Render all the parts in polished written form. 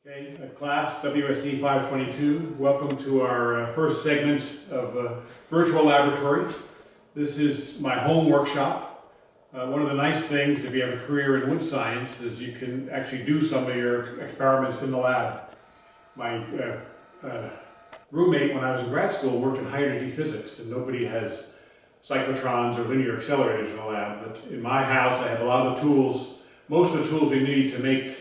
Okay, class WSC 522, welcome to our first segment of virtual laboratory. This is my home workshop. One of the nice things if you have a career in wood science is you can actually do some of your experiments in the lab. My roommate when I was in grad school worked in high energy physics, and nobody has cyclotrons or linear accelerators in the lab, but in my house I have a lot of the tools, most of the tools we need to make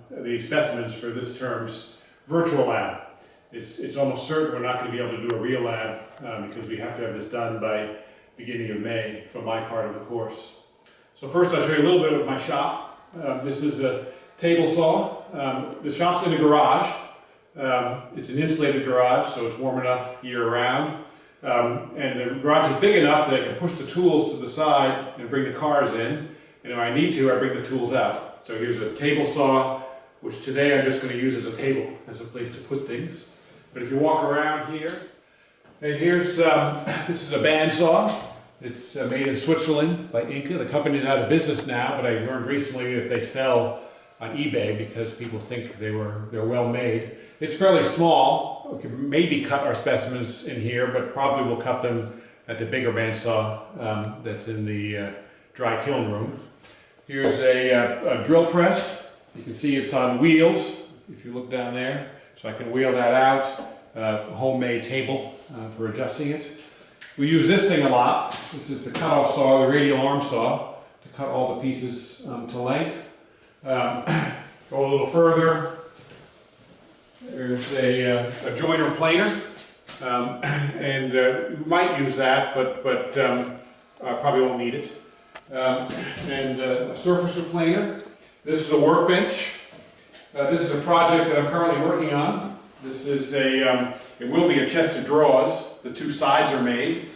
the specimens for this term's virtual lab. It's almost certain we're not going to be able to do a real lab because we have to have this done by beginning of May for my part of the course. So first I'll show you a little bit of my shop. This is a table saw. The shop's in a garage. It's an insulated garage, so it's warm enough year-round. And the garage is big enough that I can push the tools to the side and bring the cars in. And if I need to, I bring the tools out. So here's a table saw, which today I'm just going to use as a table, as a place to put things. But if you walk around here, and here's, this is a bandsaw. It's made in Switzerland by Inca. The company's out of business now, but I learned recently that they sell on eBay because people think they're well made. It's fairly small. We can maybe cut our specimens in here, but probably we'll cut them at the bigger bandsaw that's in the dry kiln room. Here's a drill press. You can see it's on wheels, if you look down there. So I can wheel that out, a homemade table for adjusting it. We use this thing a lot. This is the cutoff saw, the radial arm saw, to cut all the pieces to length. Go a little further. There's a joiner planer, and you might use that, but probably won't need it. And a surfacer planer. This is a workbench. This is a project that I'm currently working on. This is it will be a chest of drawers. The two sides are made,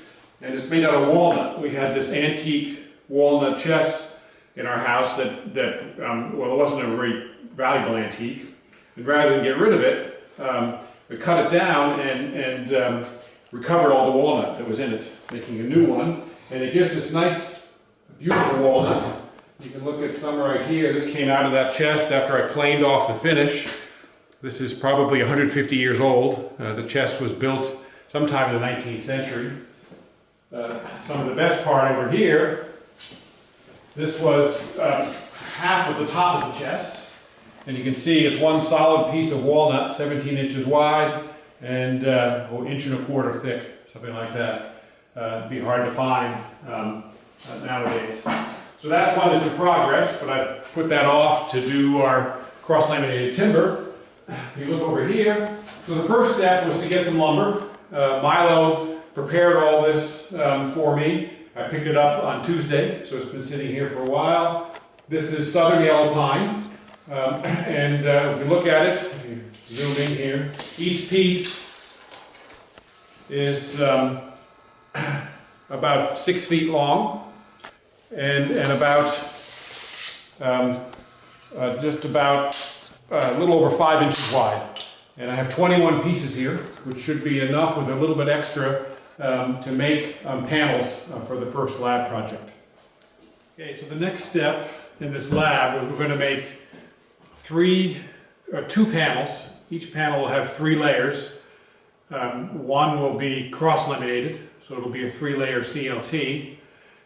and it's made out of walnut. We had this antique walnut chest in our house that well, it wasn't a very valuable antique. And rather than get rid of it, we cut it down and recovered all the walnut that was in it, making a new one. And it gives this nice, beautiful walnut. You can look at some right here. This came out of that chest after I planed off the finish. This is probably 150 years old. The chest was built sometime in the 19th century. Some of the best part over here, this was half of the top of the chest. And you can see it's one solid piece of walnut, 17 inches wide and an inch and a quarter thick, something like that. It'd be hard to find nowadays. So that's one that's in progress, but I've put that off to do our cross-laminated timber. If you look over here, so the first step was to get some lumber. Milo prepared all this for me. I picked it up on Tuesday, so it's been sitting here for a while. This is southern yellow pine, and if you look at it, zoom in here, each piece is about 6 feet long. And about just about a little over 5 inches wide. And I have 21 pieces here, which should be enough with a little bit extra to make panels for the first lab project. Okay, so the next step in this lab is we're going to make two panels. Each panel will have 3 layers. One will be cross-laminated, so it'll be a 3-layer CLT.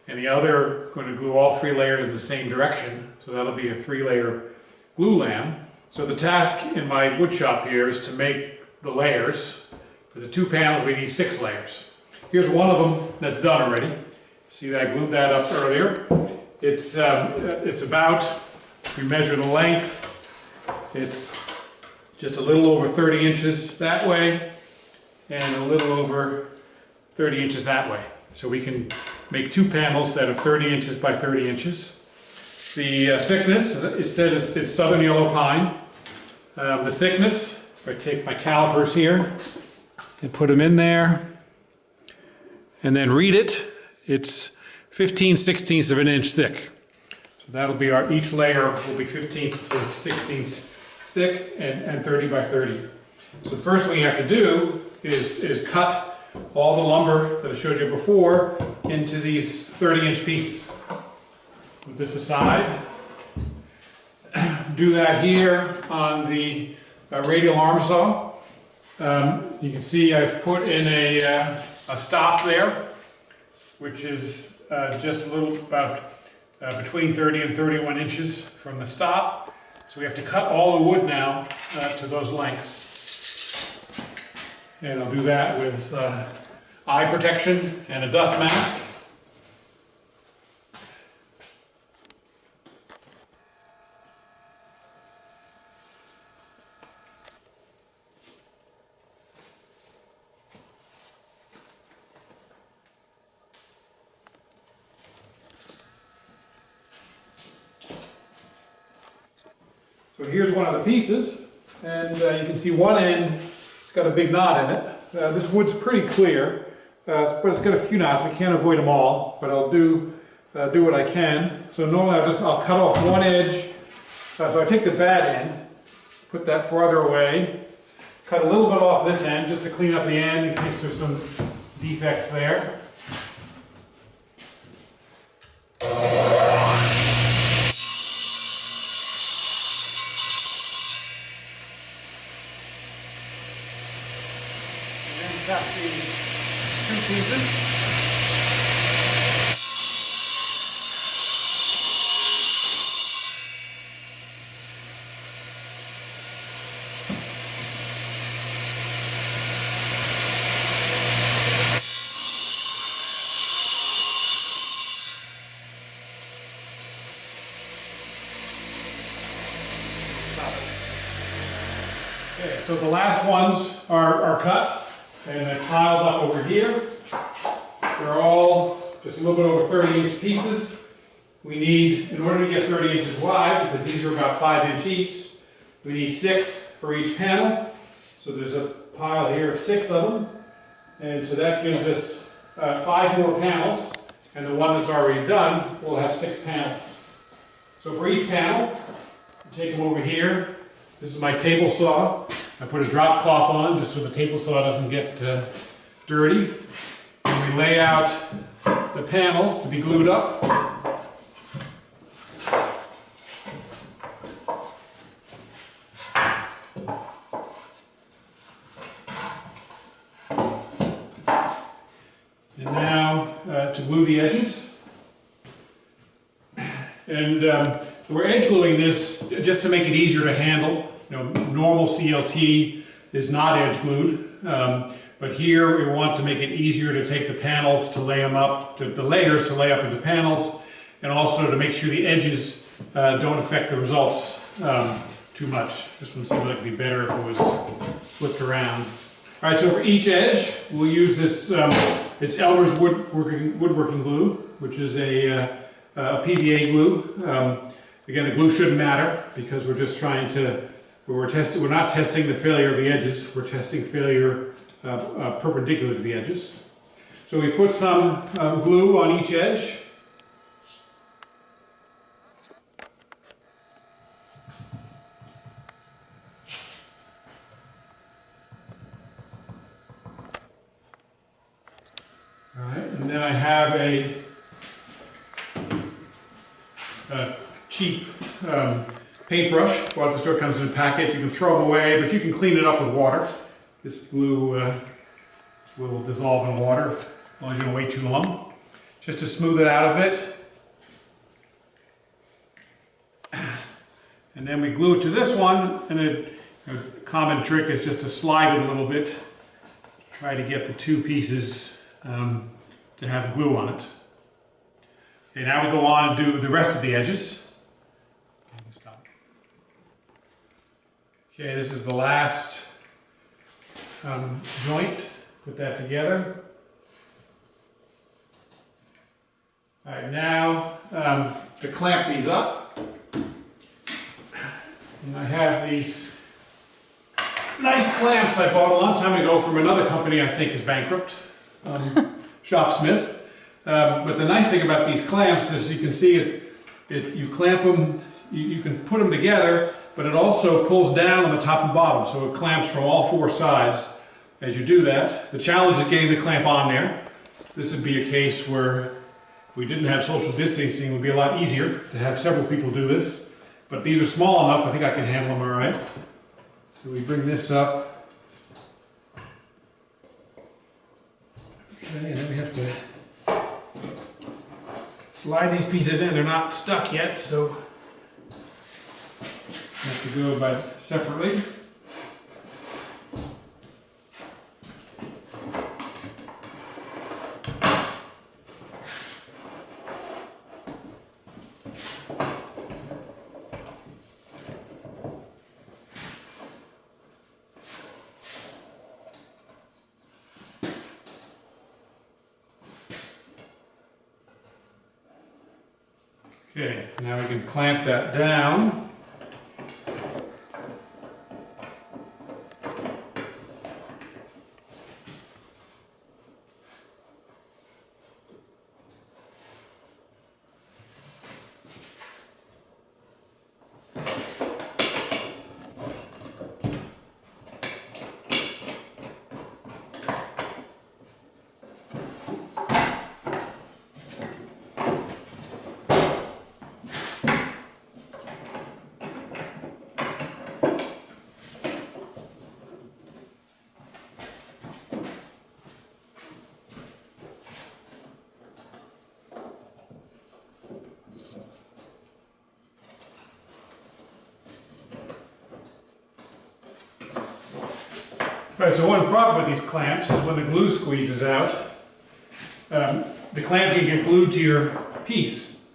And the other, going to glue all 3 layers in the same direction, so that'll be a 3-layer glulam. So the task in my wood shop here is to make the layers. For the 2 panels we need 6 layers. Here's one of them that's done already. See that I glued that up earlier. It's about, if we measure the length, it's just a little over 30 inches that way and a little over 30 inches that way. So we can make 2 panels that are 30 inches by 30 inches. The thickness, it said it's southern yellow pine. The thickness, if I take my calipers here and put them in there and then read it, it's 15/16 of an inch thick. So that'll be each layer will be 15/16 thick and 30 by 30. So the first thing you have to do is cut all the lumber that I showed you before into these 30-inch pieces. Put this aside. Do that here on the radial arm saw. You can see I've put in a stop there, which is just a little about between 30 and 31 inches from the stop. So we have to cut all the wood now to those lengths. And I'll do that with eye protection and a dust mask. So here's one of the pieces, and you can see one end, it's got a big knot in it. This wood's pretty clear, but it's got a few knots. I can't avoid them all, but I'll do what I can. So normally I'll cut off one edge. So I take the bad end, put that farther away, cut a little bit off this end just to clean up the end in case there's some defects there. Cut the two pieces. Okay, so the last ones are cut. And they're piled up over here. They're all just a little bit over 30-inch pieces. We need, in order to get 30 inches wide, because these are about 5-inch each, we need 6 for each panel. So there's a pile here of 6 of them. And so that gives us 5 more panels. And the one that's already done will have 6 panels. So for each panel, take them over here. This is my table saw. I put a drop cloth on just so the table saw doesn't get dirty. And we lay out the panels to be glued up. And now to glue the edges. And we're edge gluing this just to make it easier to handle. You know, normal CLT is not edge glued, but here we want to make it easier to take the panels to lay them up, the layers to lay up into panels, and also to make sure the edges don't affect the results too much. This one seemed like it'd be better if it was flipped around. All right, so for each edge, we'll use this, it's Elmer's woodworking glue, which is a PVA glue. Again, the glue shouldn't matter because we're just trying to we're not testing the failure of the edges, we're testing failure perpendicular to the edges. So we put some glue on each edge. All right, and then I have a cheap paintbrush. Bought at the store, comes in a packet. You can throw them away, but you can clean it up with water. This glue will dissolve in water as long as you don't wait too long. Just to smooth it out a bit. And then we glue it to this one, and a common trick is just to slide it a little bit. Try to get the two pieces to have glue on it. Okay, now we go on and do the rest of the edges. Okay, this is the last joint. Put that together. All right, now to clamp these up, and I have these nice clamps I bought a long time ago from another company I think is bankrupt, Shopsmith. But the nice thing about these clamps is you can see you clamp them, you can put them together, but it also pulls down on the top and bottom, so it clamps from all 4 sides as you do that. The challenge is getting the clamp on there. This would be a case where if we didn't have social distancing, it would be a lot easier to have several people do this. But these are small enough, I think I can handle them all right. So we bring this up. Okay, and then we have to slide these pieces in. They're not stuck yet, so we have to go by separately. Okay, now we can clamp that down. Right, so one problem with these clamps is when the glue squeezes out, the clamp can get glued to your piece.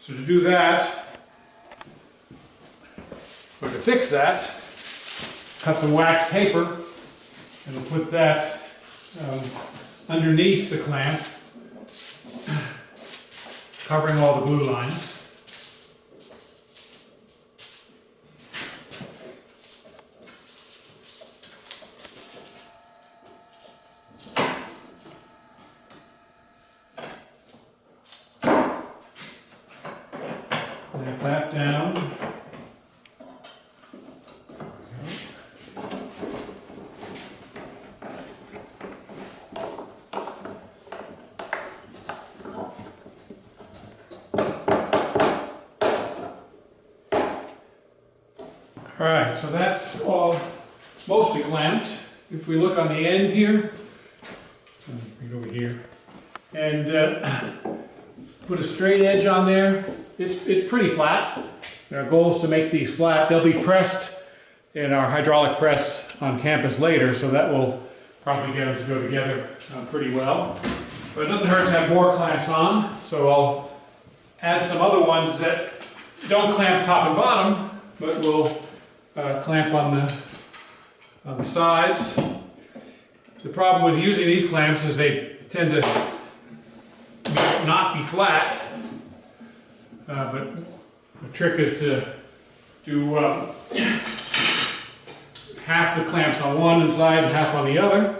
So to do that, or to fix that, cut some wax paper and we'll put that underneath the clamp, covering all the glue lines. Clamp down. All right, so that's all mostly clamped. If we look on the end here, right over here, and put a straight edge on there. It's pretty flat. Our goal is to make these flat. They'll be pressed in our hydraulic press on campus later, so that will probably get them to go together pretty well. But it doesn't hurt to have more clamps on, so I'll add some other ones that don't clamp top and bottom, but will clamp on the sides. The problem with using these clamps is they tend to not be flat. But the trick is to do half the clamps on one side and half on the other.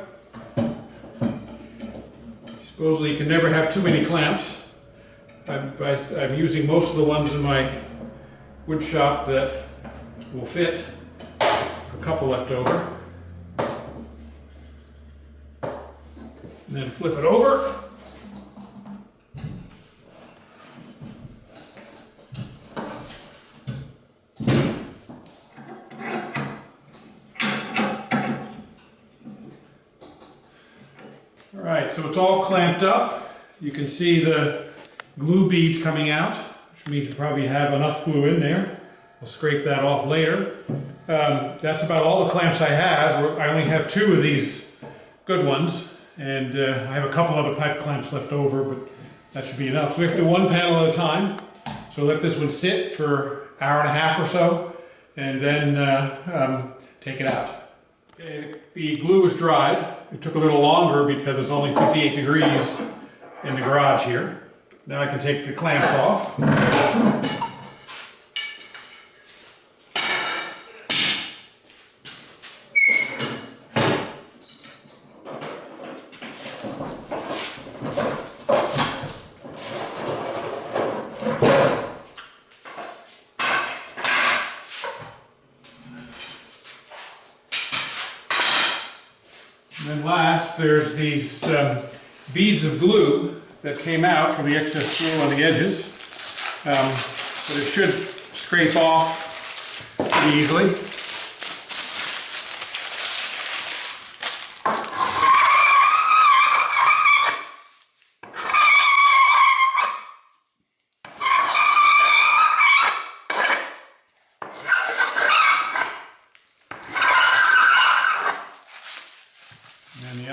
Supposedly you can never have too many clamps. I'm using most of the ones in my wood shop that will fit. A couple left over. And then flip it over. Alright, so it's all clamped up. You can see the glue beads coming out, which means you probably have enough glue in there. We'll scrape that off later. That's about all the clamps I have. I only have 2 of these good ones, and I have a couple other pipe clamps left over, but that should be enough. So we have to do one panel at a time. So let this one sit for an hour and a half or so, and then take it out. Okay, the glue is dried. It took a little longer because it's only 58 degrees in the garage here. Now I can take the clamps off. And then last, there's these beads of glue that came out from the excess glue on the edges. So it should scrape off pretty easily.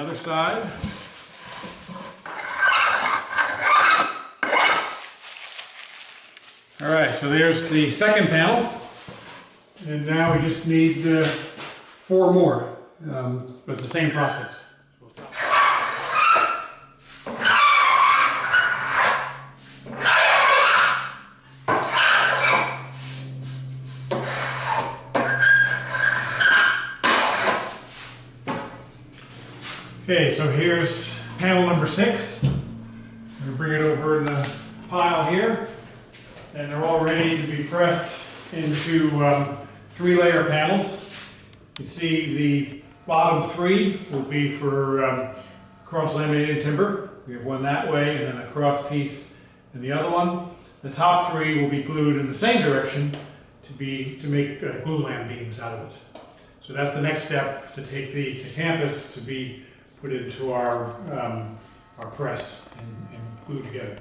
other side. All right, so there's the second panel. And now we just need 4 more, but it's the same process. Okay, so here's panel number 6. I'm going to bring it over in the pile here. And they're all ready to be pressed into 3-layer panels. You see the bottom 3 will be for cross-laminated timber. We have one that way and then a cross piece in the other one. The top 3 will be glued in the same direction to make glulam beams out of it. So that's the next step, to take these to campus to be put into our press and glued together.